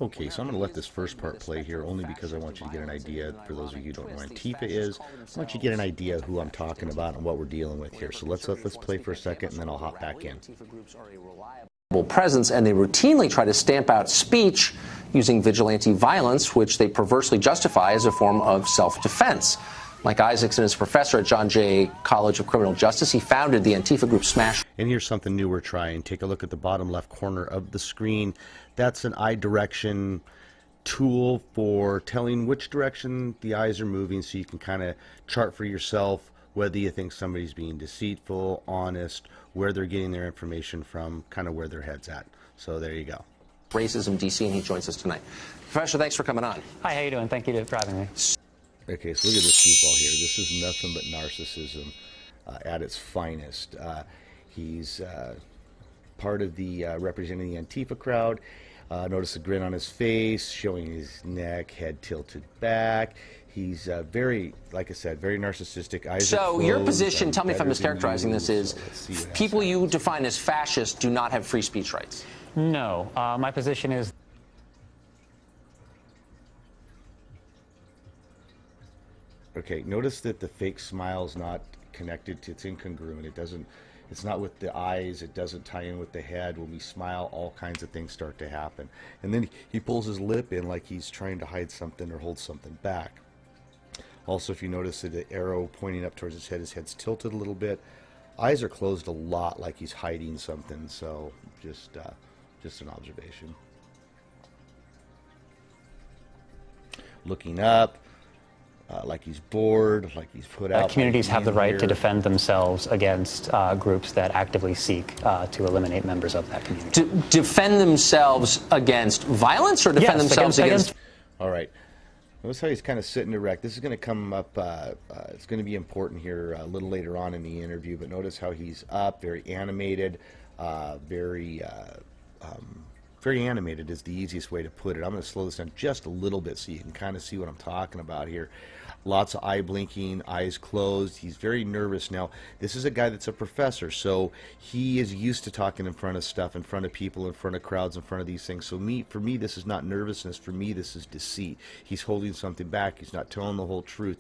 Okay, so I'm going to let this first part play here only because I want you to get an idea, for those of you who don't know what Antifa is, I want you to get an idea of who I'm talking about and what we're dealing with here. So let's play for a second and then I'll hop back in. Presence, and they routinely try to stamp out speech using vigilante violence, which they perversely justify as a form of self-defense. Mike Isaacson is a professor at John Jay College of Criminal Justice. He founded the Antifa group Smash. And here's something new we're trying. Take a look at the bottom left corner of the screen. That's an eye direction tool for telling which direction the eyes are moving, so you can kind of chart for yourself whether you think somebody's being deceitful, honest, where they're getting their information from, kind of where their head's at. So there you go. Racism DC, and he joins us tonight. Professor, thanks for coming on. Hi, how you doing? Thank you for having me. Okay, so look at this goofball here. This is nothing but narcissism at its finest. He's part of the representing the Antifa crowd. Notice the grin on his face, showing his neck, head tilted back. He's very, like I said, very narcissistic. Eyes are closed. Your position, tell me if I'm mischaracterizing this, is people you define as fascists do not have free speech rights. No, my position is... Okay, notice that the fake smile's not connected to, it's incongruent. It doesn't, it's not with the eyes, it doesn't tie in with the head. When we smile, all kinds of things start to happen. And then he pulls his lip in like he's trying to hide something or hold something back. Also, if you notice that the arrow pointing up towards his head's tilted a little bit. Eyes are closed a lot like he's hiding something, so just an observation. Looking up. Like he's bored, like he's put out. Communities have the right to defend themselves against groups that actively seek to eliminate members of that community. To defend themselves against violence, or defend themselves against... All right. Notice how he's kind of sitting erect. This is going to come up, it's going to be important here a little later on in the interview, but notice how he's up, very animated, very animated is the easiest way to put it. I'm going to slow this down just a little bit so you can kind of see what I'm talking about here. Lots of eye blinking, eyes closed. He's very nervous. Now, this is a guy that's a professor, so he is used to talking in front of stuff, in front of people, in front of crowds, in front of these things. So for me, this is not nervousness. For me, this is deceit. He's holding something back. He's not telling the whole truth.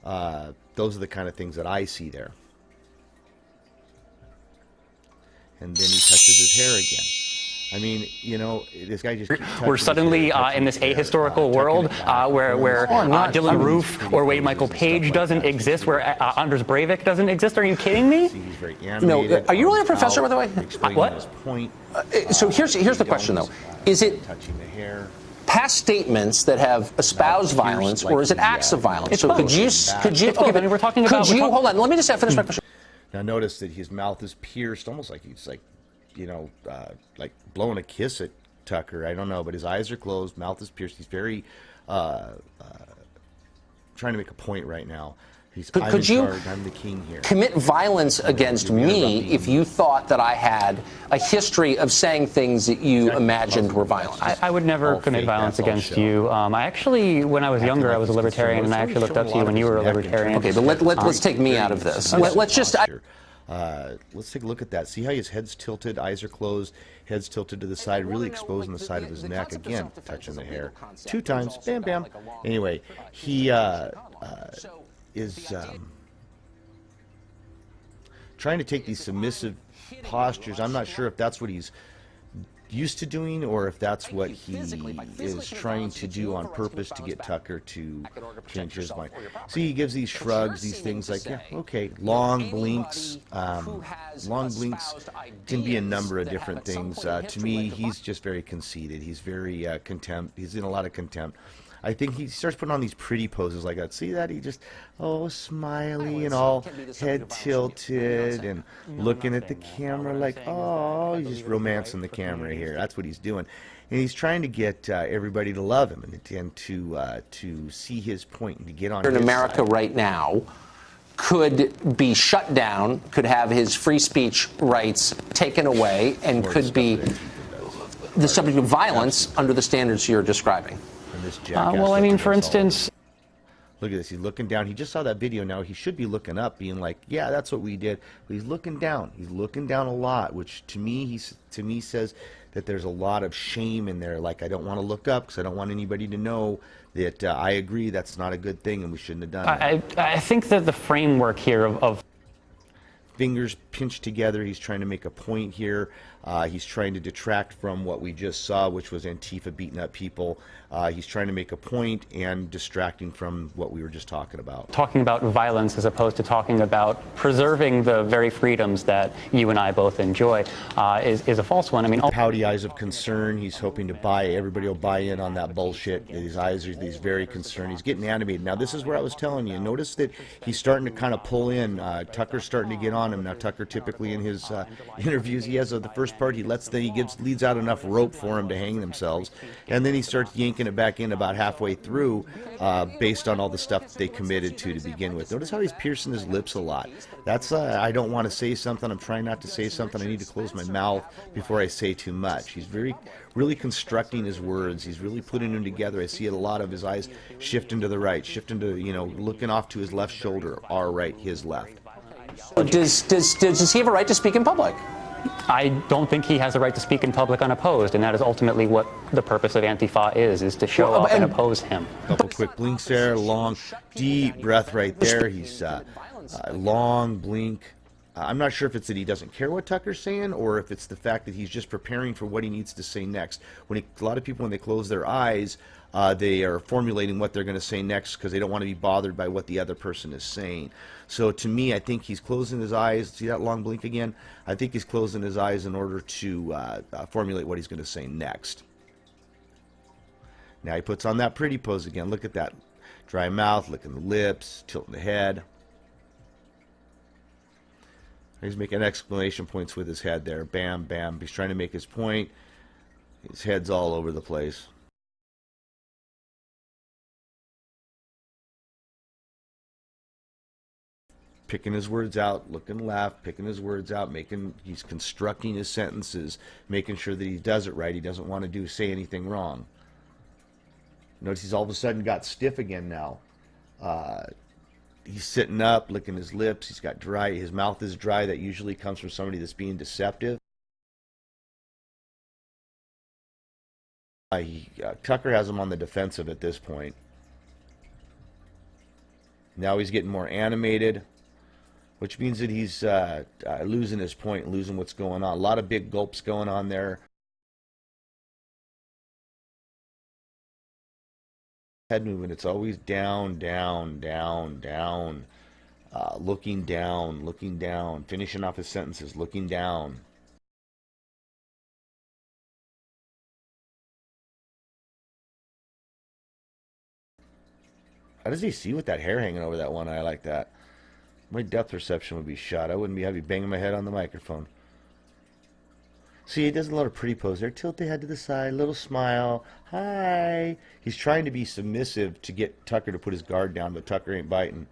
Those are the kind of things that I see there. And then he touches his hair again. I mean, you know, this guy just... We're suddenly in this ahistorical world where Dylan Roof or Wade Michael Page doesn't exist, where Anders Breivik doesn't exist. Are you kidding me? He's very animated. No, are you really a professor, by the way? What? His point. So here's the question, though. Is it touching the hair? Past statements that have espoused violence, or is it acts of violence? So could you okay, but we're talking about... hold on, let me just finish my question. Now notice that his mouth is pierced, almost like he's like, you know, like blowing a kiss at Tucker. I don't know, but his eyes are closed, mouth is pierced. He's very trying to make a point right now. Could you I'm the king here. Commit violence against me if you thought that I had a history of saying things that you imagined were violent? I would never commit violence against you. I actually, when I was younger, I was a libertarian, and I actually looked up to you when you were a libertarian. Okay, but let's take me out of this. Let's just... Let's take a look at that. See how his head's tilted, eyes are closed, head's tilted to the side, really exposing the side of his neck. Again, touching the hair. 2 times, bam, bam. Anyway, he is trying to take these submissive postures. I'm not sure if that's what he's used to doing or if that's what he is trying to do on purpose to get Tucker to change his mind. See, he gives these shrugs, these things like, yeah, okay, long blinks. Long blinks can be a number of different things. To me, he's just very conceited. He's very contempt. He's in a lot of contempt. I think he starts putting on these pretty poses like that. See that? He just, smiley and all head tilted and looking at the camera like, oh, he's just romancing the camera here. That's what he's doing. And he's trying to get everybody to love him and to see his point and to get on his side. In America right now could be shut down, could have his free speech rights taken away, and could be the subject of violence under the standards you're describing. Well, I mean, for instance... Look at this. He's looking down. He just saw that video now. He should be looking up, being like, yeah, that's what we did. But he's looking down. He's looking down a lot, which to me says that there's a lot of shame in there. Like, I don't want to look up because I don't want anybody to know that I agree that's not a good thing and we shouldn't have done that. I think that the framework here of fingers pinched together, he's trying to make a point here. He's trying to detract from what we just saw, which was Antifa beating up people. He's trying to make a point and distracting from what we were just talking about. Talking about violence as opposed to talking about preserving the very freedoms that you and I both enjoy is a false one. I mean, Pouty eyes of concern. He's hoping to everybody will buy in on that bullshit. His eyes are very concerned. He's getting animated. Now, this is where I was telling you. Notice that he's starting to kind of pull in. Tucker's starting to get on him. Now, Tucker typically in his interviews, he has the first part, he leads out enough rope for him to hang themselves, and then he starts yanking it back in about halfway through based on all the stuff that they committed to begin with. Notice how he's piercing his lips a lot. That's I don't want to say something. I'm trying not to say something. I need to close my mouth before I say too much. He's really constructing his words. He's really putting them together. I see it a lot of his eyes shifting to the right, shifting to, looking off to his left shoulder, our right, his left. Does he have a right to speak in public? I don't think he has a right to speak in public unopposed, and that is ultimately what the purpose of Antifa is to show up and oppose him. Couple quick blinks there, long, deep breath right there. He's long blink. I'm not sure if it's that he doesn't care what Tucker's saying or if it's the fact that he's just preparing for what he needs to say next. A lot of people, when they close their eyes, they are formulating what they're going to say next because they don't want to be bothered by what the other person is saying. So to me, I think he's closing his eyes. See that long blink again? I think he's closing his eyes in order to formulate what he's going to say next. Now he puts on that pretty pose again. Look at that. Dry mouth, licking the lips, tilting the head. He's making exclamation points with his head there. Bam, bam. He's trying to make his point. His head's all over the place. Picking his words out, looking left, picking his words out, he's constructing his sentences, making sure that he does it right. He doesn't want to say anything wrong. Notice he's all of a sudden got stiff again now. He's sitting up, licking his lips. He's got his mouth is dry. That usually comes from somebody that's being deceptive. Tucker has him on the defensive at this point. Now he's getting more animated, which means that he's losing his point, losing what's going on. A lot of big gulps going on there. Head movement, it's always down, down, down, down. Looking down, finishing off his sentences, looking down. How does he see with that hair hanging over that one eye like that? My depth perception would be shot. I wouldn't be banging my head on the microphone. See, he does a lot of pretty pose there. Tilt the head to the side, little smile. Hi. He's trying to be submissive to get Tucker to put his guard down, but Tucker ain't biting.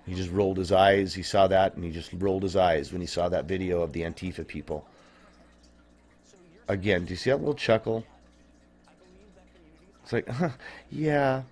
He just rolled his eyes. He saw that, and he just rolled his eyes when he saw that video of the Antifa people. Again, do you see that little chuckle? It's like, yeah,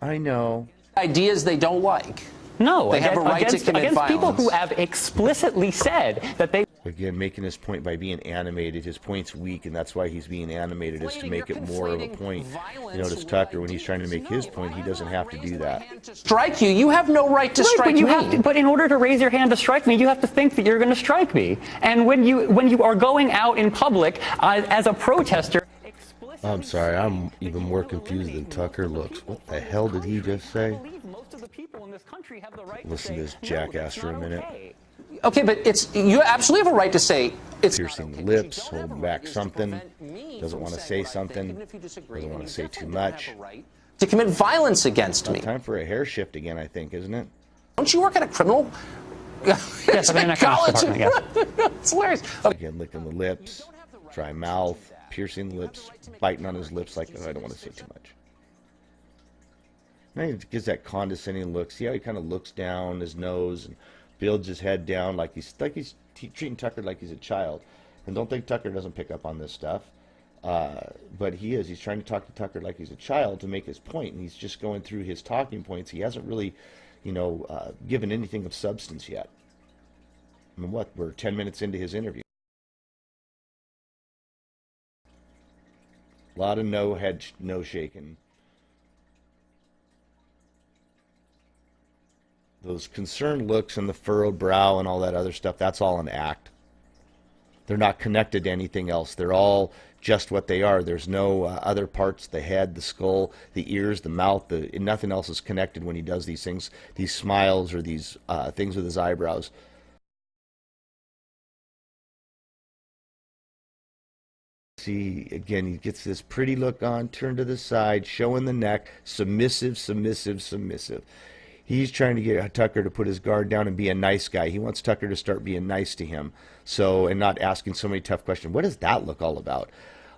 I know. Ideas they don't like. No, they have a right to commit violence. People who have explicitly said that they... Again, making his point by being animated. His point's weak, and that's why he's being animated, is to make it more of a point. You notice Tucker, when he's trying to make his point, he doesn't have to do that. Strike you. You have no right to strike me. But in order to raise your hand to strike me, you have to think that you're going to strike me. And when you are going out in public as a protester... I'm sorry, I'm even more confused than Tucker looks. What the hell did he just say? Listen to this jackass for a minute. Okay, but you absolutely have a right to say it's piercing the lips, holding back something, doesn't want to say something, doesn't want to say too much. To commit violence against me. Time for a hair shift again, I think, isn't it? Don't you work at a criminal? Yes, I'm in a college department, yes. It's hilarious. Again, licking the lips, dry mouth, piercing the lips, biting on his lips like, oh, I don't want to say too much. Now he gives that condescending look. See how he kind of looks down his nose and builds his head down like he's treating Tucker like he's a child. And don't think Tucker doesn't pick up on this stuff. But he is. He's trying to talk to Tucker like he's a child to make his point. And he's just going through his talking points. He hasn't really, given anything of substance yet. I mean, we're 10 minutes into his interview. A lot of no shaking. Those concerned looks and the furrowed brow and all that other stuff, that's all an act. They're not connected to anything else. They're all just what they are. There's no other parts, the head, the skull, the ears, the mouth, nothing else is connected when he does these things, these smiles or these things with his eyebrows. See, again, he gets this pretty look on, turned to the side, showing the neck, submissive, submissive, submissive. He's trying to get Tucker to put his guard down and be a nice guy. He wants Tucker to start being nice to him, and not asking so many tough questions. What does that look all about?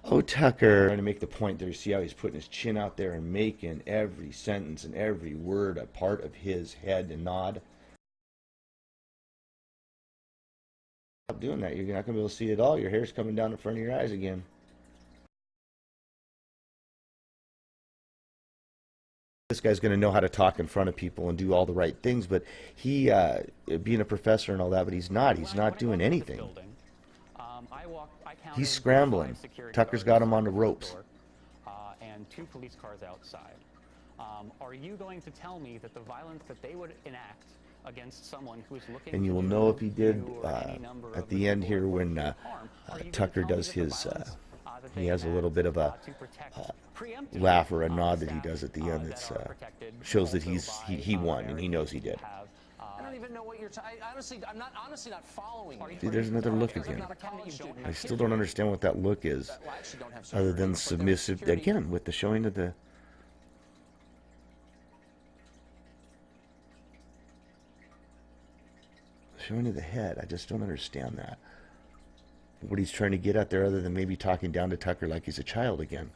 Oh, Tucker. Trying to make the point there. See how he's putting his chin out there and making every sentence and every word a part of his head and nod. Stop doing that. You're not going to be able to see it all. Your hair's coming down in front of your eyes again. This guy's going to know how to talk in front of people and do all the right things, but he, being a professor and all that, but he's not doing anything. He's scrambling. Tucker's got him on the ropes. And 2 police cars outside. Are you going to tell me that the violence that they would enact against someone who is looking, and you will know if he did at the end here when Tucker does his, he has a little bit of a laugh or a nod that he does at the end that shows that he won and he knows he did. I don't even know what you're I'm honestly not following you. See, there's another look again. I still don't understand what that look is, other than submissive, again, with the showing of the... showing of the head. I just don't understand that. What he's trying to get at there, other than maybe talking down to Tucker like he's a child again.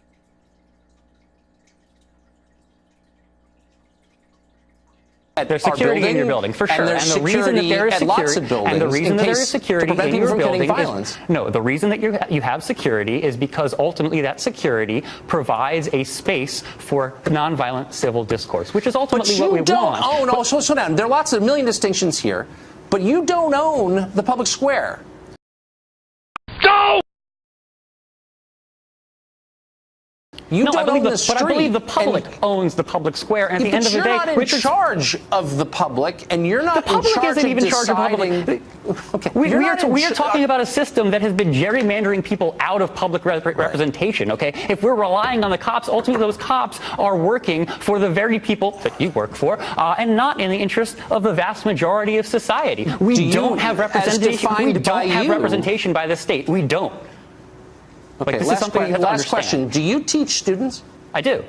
There's security in your building, for sure. And the reason that there is security, and the reason that there is security in your building is, no, the reason that you have security is because ultimately that security provides a space for nonviolent civil discourse, which is ultimately what we want. But you don't own, slow down. There are a million distinctions here, but you don't own the public square. You don't own the street. But I believe the public owns the public square, and at the end of the day, you're not in charge of the public, and you're not in charge of deciding. The public isn't even in charge of public. Okay, we are talking about a system that has been gerrymandering people out of public representation. Okay, if we're relying on the cops, ultimately those cops are working for the very people that you work for, and not in the interest of the vast majority of society. We don't have representation. We don't have representation by the state. We don't. Okay, last question. Do you teach students? I do.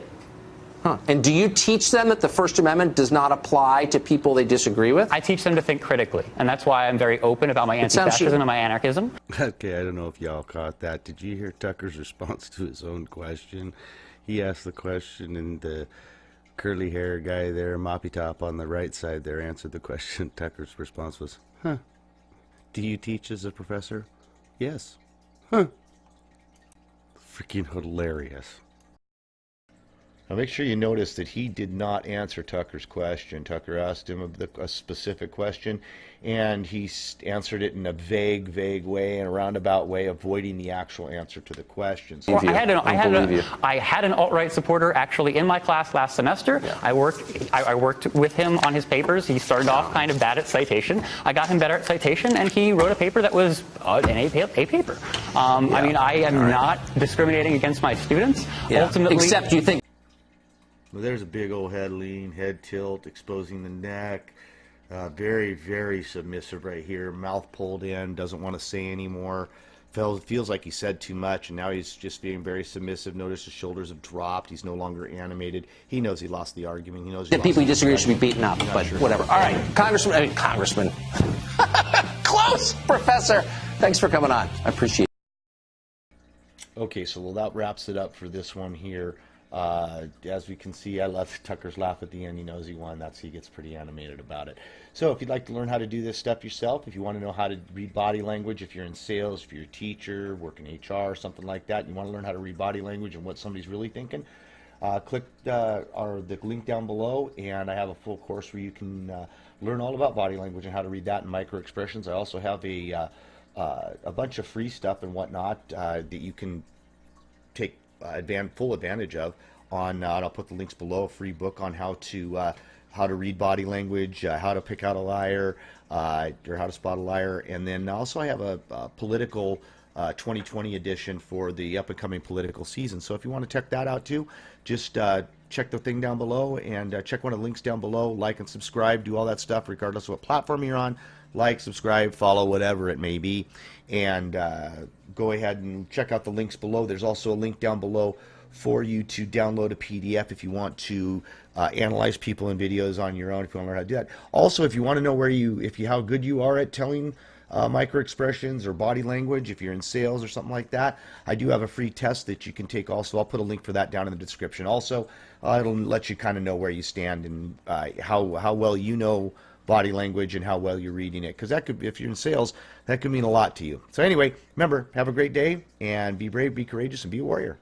Huh. And do you teach them that the First Amendment does not apply to people they disagree with? I teach them to think critically, and that's why I'm very open about my anti-fascism and my anarchism. Okay, I don't know if y'all caught that. Did you hear Tucker's response to his own question? He asked the question, and the curly hair guy there, moppy top on the right side there, answered the question. Tucker's response was, huh. Do you teach as a professor? Yes. Huh. Freaking hilarious. Now make sure you notice that he did not answer Tucker's question. Tucker asked him a specific question, and he answered it in a vague way and a roundabout way, avoiding the actual answer to the question. So I had an alt-right supporter actually in my class last semester. Yeah. I worked with him on his papers. He started off kind of bad at citation. I got him better at citation, and he wrote a paper that was an A paper. I mean, I am not discriminating against my students. Yeah. Ultimately, except you think. Well, there's a big old head lean, head tilt, exposing the neck. Very, very submissive right here. Mouth pulled in, doesn't want to say anymore. Feels like he said too much, and now he's just being very submissive. Notice his shoulders have dropped. He's no longer animated. He knows he lost the argument. He knows the people he disagrees should be beaten up, but sure. Whatever. All right, Congressman. Close, Professor. Thanks for coming on. I appreciate it. Okay, so that wraps it up for this one here. As we can see, I love Tucker's laugh at the end. He knows he won. He gets pretty animated about it. So if you'd like to learn how to do this stuff yourself, if you want to know how to read body language, if you're in sales, if you're a teacher, work in HR, something like that, and you want to learn how to read body language and what somebody's really thinking, click the link down below, and I have a full course where you can learn all about body language and how to read that and micro expressions. I also have a bunch of free stuff and whatnot that you can take full advantage of on, and I'll put the links below, a free book on how to read body language, how to pick out a liar, or how to spot a liar. And then also I have a political 2020 edition for the up-and-coming political season. So if you want to check that out too, just check the thing down below and check one of the links down below. Like and subscribe, do all that stuff regardless of what platform you're on. Like, subscribe, follow, whatever it may be. And go ahead and check out the links below. There's also a link down below for you to download a PDF if you want to analyze people in videos on your own, if you want to learn how to do that. Also, if you want to know how good you are at telling micro expressions or body language, if you're in sales or something like that, I do have a free test that you can take also. I'll put a link for that down in the description. Also, it'll let you kind of know where you stand and how well you know body language and how well you're reading it, because that could, if you're in sales, that could mean a lot to you. So anyway, remember, have a great day and be brave, be courageous, and be a warrior.